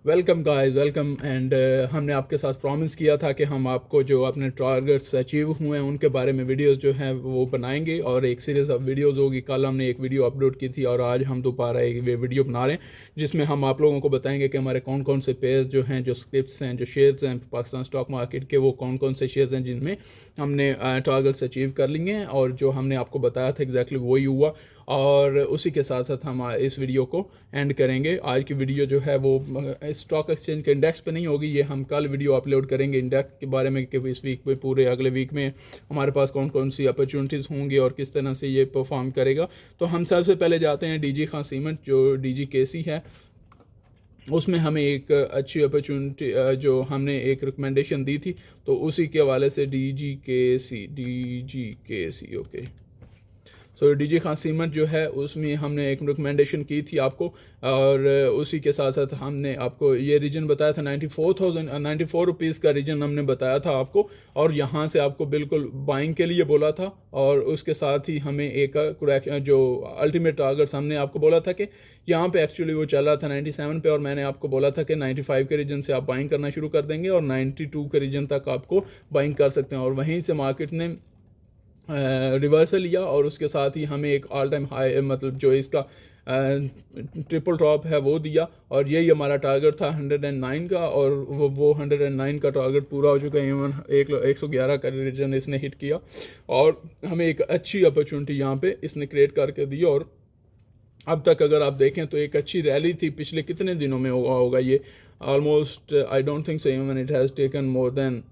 Welcome guys, welcome. And हमने आपके साथ प्रॉमिस किया था कि हम आपको जो अपने टारगेट्स अचीव हुए हैं उनके बारे में वीडियोस जो हैं वो बनाएंगे, और एक सीरीज़ ऑफ वीडियोस होगी। कल हमने एक वीडियो अपलोड की थी और आज हम दोबारा एक वीडियो बना रहे हैं जिसमें हम आप लोगों को बताएंगे कि हमारे कौन कौन से पेयर्स जो हैं, जो स्क्रिप्ट्स हैं, जो शेयर्स हैं पाकिस्तान स्टॉक मार्केट के, वो कौन कौन से शेयर्स हैं जिनमें हमने टारगेट्स अचीव कर लिए हैं। और जो हमने आपको बताया था एग्जैक्टली वही हुआ। और उसी के साथ साथ हम इस वीडियो को एंड करेंगे। आज की वीडियो जो है वो स्टॉक एक्सचेंज के इंडेक्स पे नहीं होगी, ये हम कल वीडियो अपलोड करेंगे इंडेक्स के बारे में कि इस वीक में, पूरे अगले वीक में हमारे पास कौन कौन सी अपॉर्चुनिटीज़ होंगी और किस तरह से ये परफॉर्म करेगा। तो हम सबसे पहले जाते हैं डीजी खान सीमेंट, जो DGKC है। उसमें हमें एक अच्छी अपॉर्चुनिटी जो हमने एक रिकमेंडेशन दी थी, तो उसी के हवाले से DGKC ओके। सो डीजी खान सीमेंट जो है उसमें हमने एक रिकमेंडेशन की थी आपको, और उसी के साथ साथ हमने आपको ये रीजन बताया था 94 रुपीज़ का रीजन हमने बताया था आपको, और यहाँ से आपको बिल्कुल बाइंग के लिए बोला था। और उसके साथ ही हमें एक जो अल्टीमेट टारगेट्स हमने आपको बोला था कि यहाँ पे एक्चुअली वो चल रहा था 97 पे, और मैंने आपको बोला था कि 95 के रीजन से आप बाइंग करना शुरू कर देंगे और 92 के रीजन तक आपको बाइंग कर सकते हैं। और वहीं से मार्केट ने रिवर्सल लिया, और उसके साथ ही हमें एक ऑल टाइम हाई, मतलब जो इसका ट्रिपल टॉप है वो दिया। और यही हमारा टारगेट था 109 का, और वो 109 का टारगेट पूरा हो चुका है। इवन 111 का रीजन इसने हिट किया, और हमें एक अच्छी अपॉर्चुनिटी यहाँ पे इसने क्रिएट करके दी। और अब तक अगर आप देखें तो एक अच्छी रैली थी पिछले कितने दिनों में हुआ होगा ये, almost I don't think so even it has taken more than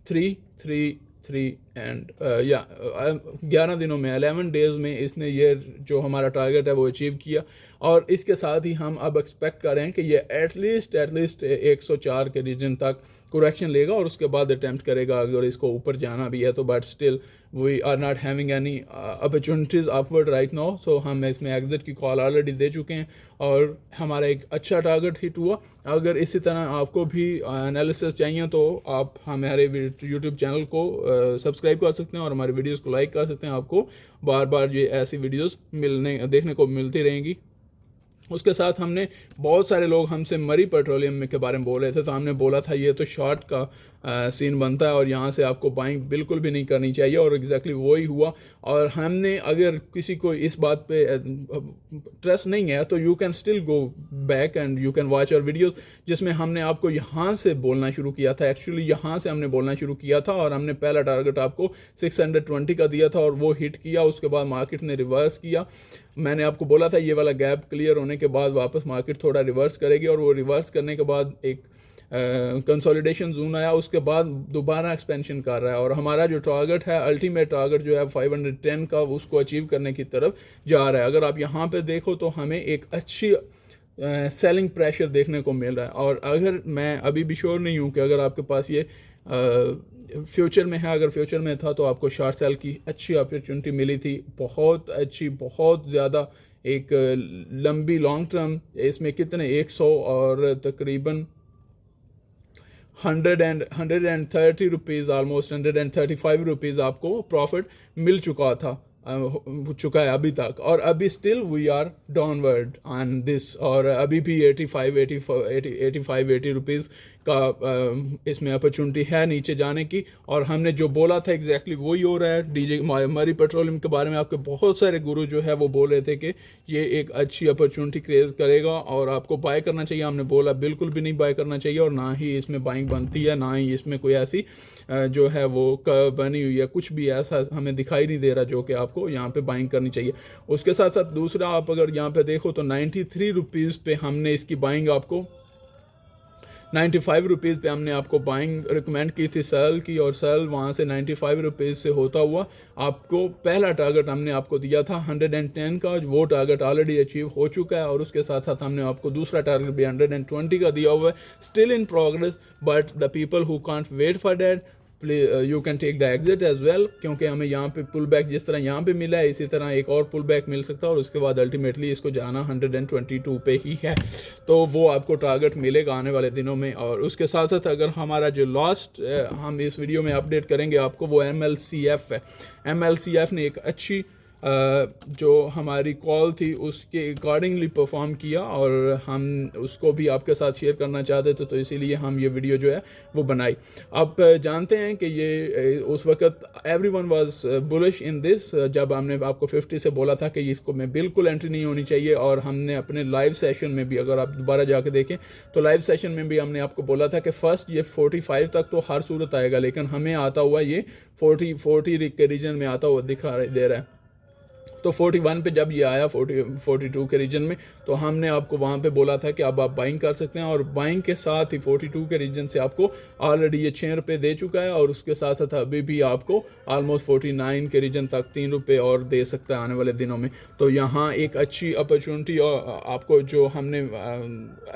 three and 11 दिनों में, 11 डेज में इसने ये जो हमारा टारगेट है वो अचीव किया। और इसके साथ ही हम अब एक्सपेक्ट कर रहे हैं कि ये एटलीस्ट 104 के रीजन तक करेक्शन लेगा, और उसके बाद अटैम्प्ट करेगा अगर इसको ऊपर जाना भी है तो। But still we are not having any opportunities upward right now. So हम इसमें एग्जिट की कॉल ऑलरेडी दे चुके हैं, और हमारा एक अच्छा टारगेट हिट हुआ। अगर इसी तरह आपको भी एनालिसिस चाहिए तो आप हमारे यूट्यूब चैनल को सब्सक्राइब कर सकते हैं और हमारे वीडियोस को लाइक कर सकते हैं। आपको बार बार ये ऐसी वीडियोस देखने को मिलती रहेंगी। उसके साथ हमने बहुत सारे लोग हमसे मरी पेट्रोलियम के बारे में बोल रहे थे, तो हमने बोला था ये तो शॉर्ट का सीन बनता है और यहाँ से आपको बाइंग बिल्कुल भी नहीं करनी चाहिए, और एग्जैक्टली वही हुआ। और हमने, अगर किसी को इस बात पे ट्रस्ट नहीं है तो you can still go back and you can watch our videos, जिसमें हमने आपको यहाँ से बोलना शुरू किया था। एक्चुअली यहाँ से हमने बोलना शुरू किया था, और हमने पहला टारगेट आपको 620 का दिया था और वो हिट किया। उसके बाद मार्केट ने रिवर्स किया। मैंने आपको बोला था ये वाला गैप क्लियर होने के बाद वापस मार्केट थोड़ा रिवर्स करेगी, और वो रिवर्स करने के बाद एक कंसोलिडेशन जोन आया, उसके बाद दोबारा एक्सपेंशन कर रहा है। और हमारा जो टारगेट है, अल्टीमेट टारगेट जो है 510 का, उसको अचीव करने की तरफ जा रहा है। अगर आप यहाँ पे देखो तो हमें एक अच्छी सेलिंग प्रेशर देखने को मिल रहा है। और अगर मैं अभी भी श्योर नहीं हूँ कि अगर आपके पास ये फ्यूचर में है, अगर फ्यूचर में था तो आपको शॉर्ट सेल की अच्छी अपॉर्चुनिटी मिली थी, बहुत अच्छी, बहुत ज़्यादा, एक लंबी लॉन्ग टर्म। इसमें कितने 100 और तकरीबन 130 रुपीज़, ऑलमोस्ट 135 रुपीज़ आपको प्रॉफिट मिल चुका है अभी तक। और अभी still we are downward on this, और अभी भी 80 रुपीज़ का इसमें अपॉर्चुनिटी है नीचे जाने की। और हमने जो बोला था एग्जैक्टली वही हो रहा है। डीजे मरी पेट्रोलियम के बारे में आपके बहुत सारे गुरु जो है वो बोल रहे थे कि ये एक अच्छी अपॉर्चुनिटी क्रिएट करेगा और आपको बाय करना चाहिए। हमने बोला बिल्कुल भी नहीं बाय करना चाहिए, और ना ही इसमें बाइंग बनती है, ना ही इसमें कोई ऐसी जो है वो बनी हुई है, कुछ भी ऐसा हमें दिखाई नहीं दे रहा जो कि आपको यहाँ पे बाइंग करनी चाहिए। उसके साथ साथ दूसरा, आप अगर यहाँ पे देखो तो 93 रुपीज़ पे हमने इसकी बाइंग आपको 95 रुपीज़ पे हमने आपको बाइंग रिकमेंड की थी सेल की, और सेल वहाँ से 95 रुपीज़ से होता हुआ आपको पहला टारगेट हमने आपको दिया था 110 का, वो टारगेट ऑलरेडी अचीव हो चुका है। और उसके साथ साथ हमने आपको दूसरा टारगेट भी 120 का दिया हुआ है, still in progress. But the people who can't wait for that, you can take the exit as well, क्योंकि हमें यहाँ पे पुल बैक जिस तरह यहाँ पे मिला है, इसी तरह एक और पुल बैक मिल सकता है, और उसके बाद अल्टीमेटली इसको जाना 122 पे ही है। तो वो आपको टारगेट मिलेगा आने वाले दिनों में। और उसके साथ साथ अगर हमारा जो लास्ट हम इस वीडियो में अपडेट करेंगे आपको, वो MLCF है। MLCF ने एक अच्छी जो हमारी कॉल थी उसके अकॉर्डिंगली परफॉर्म किया और हम उसको भी आपके साथ शेयर करना चाहते थे, तो इसीलिए हम ये वीडियो जो है वो बनाई। आप जानते हैं कि ये उस वक्त everyone was bullish in this, जब हमने आपको 50 से बोला था कि इसको में बिल्कुल एंट्री नहीं होनी चाहिए, और हमने अपने लाइव सेशन में भी, अगर आप दोबारा जाके देखें तो लाइव सेशन में भी हमने आपको बोला था कि फर्स्ट ये 45 तक तो हर सूरत आएगा, लेकिन हमें आता हुआ ये 40 के रीजन में आता हुआ दे रहा है। तो 41 पे जब ये आया 42 के रीजन में, तो हमने आपको वहाँ पे बोला था कि अब आप बाइंग कर सकते हैं, और बाइंग के साथ ही 42 के रीजन से आपको ऑलरेडी ये 6 रुपये दे चुका है, और उसके साथ साथ अभी भी आपको ऑलमोस्ट 49 के रीजन तक 3 रुपये और दे सकता है आने वाले दिनों में। तो यहाँ एक अच्छी अपॉर्चुनिटी आपको जो हमने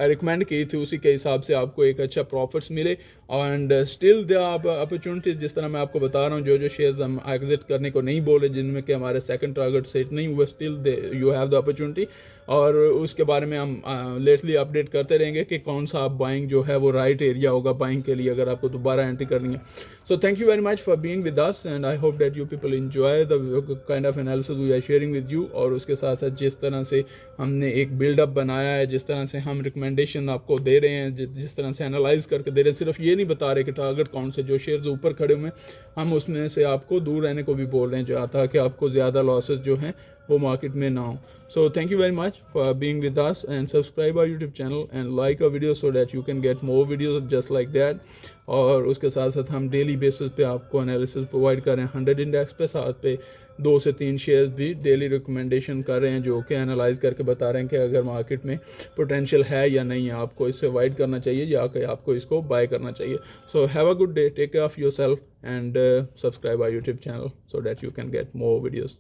रिकमेंड की थी उसी के हिसाब से आपको एक अच्छा प्रॉफिट्स मिले, एंड स्टिल द अपॉर्चुनिटीज, जिस तरह मैं आपको बता रहा हूँ, जो शेयर्स हम एग्जिट करने को नहीं बोले, जिनमें कि हमारे सेकंड टारगेट सेट नहीं हुआ, still you have the opportunity, और उसके बारे में हम लेटली अपडेट करते रहेंगे कि कौन सा आप बाइंग जो है वो राइट एरिया होगा बाइंग के लिए, अगर आपको दोबारा एंट्री करनी है। So thank you very much for being with us, and I hope that you people enjoy the kind of analysis we are sharing with you, और उसके साथ साथ जिस तरह से हमने एक बिल्डअप बनाया है, जिस तरह से हम रिकमेंडेशन आपको दे रहे हैं, जिस तरह से एनालाइज करके दे रहे हैं, सिर्फ ये नहीं बता रहे कि टारगेट कौन से, जो शेयर्स ऊपर खड़े हुए हैं हम उसमें से आपको दूर रहने को भी बोल रहे हैं, जो ताकि आपको ज़्यादा लॉसेस जो हैं वो मार्केट में ना हो। So thank you very much for being with us, and subscribe our YouTube channel and like our video so that you can get more videos just like that. और उसके साथ साथ हम डेली बेसिस पे आपको एनालिसिस प्रोवाइड कर रहे हैं 100 इंडेक्स पे, साथ पे 2 से 3 शेयर्स भी डेली रिकमेंडेशन कर रहे हैं, जो कि एनालाइज करके बता रहे हैं कि अगर मार्केट में पोटेंशियल है या नहीं है, आपको इससे अवॉइड करना चाहिए या कि आपको इसको बाय करना चाहिए। So have a good day, take care of your self, and subscribe our YouTube channel so that you can get more videos.